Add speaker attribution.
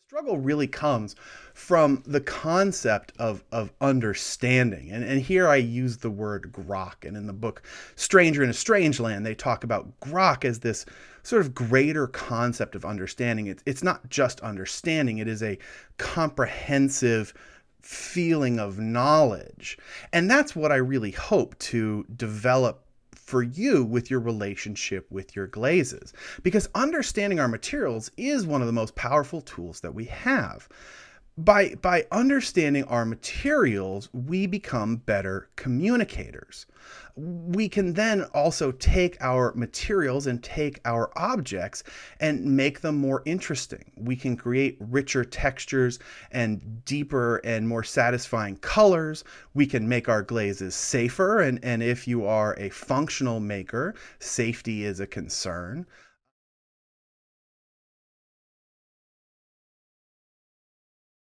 Speaker 1: Struggle really comes from the concept of understanding. And here I use the word grok. And in the book Stranger in a Strange Land, they talk about grok as this sort of greater concept of understanding. It's not just understanding, it is a comprehensive feeling of knowledge. And that's what I really hope to develop for you with your relationship with your glazes. Because understanding our materials is one of the most powerful tools that we have. By understanding our materials, we become better communicators. We can then also take our materials and take our objects and make them more interesting. We can create richer textures and deeper and more satisfying colors. We can make our glazes safer, and if you are a functional maker, safety is a concern.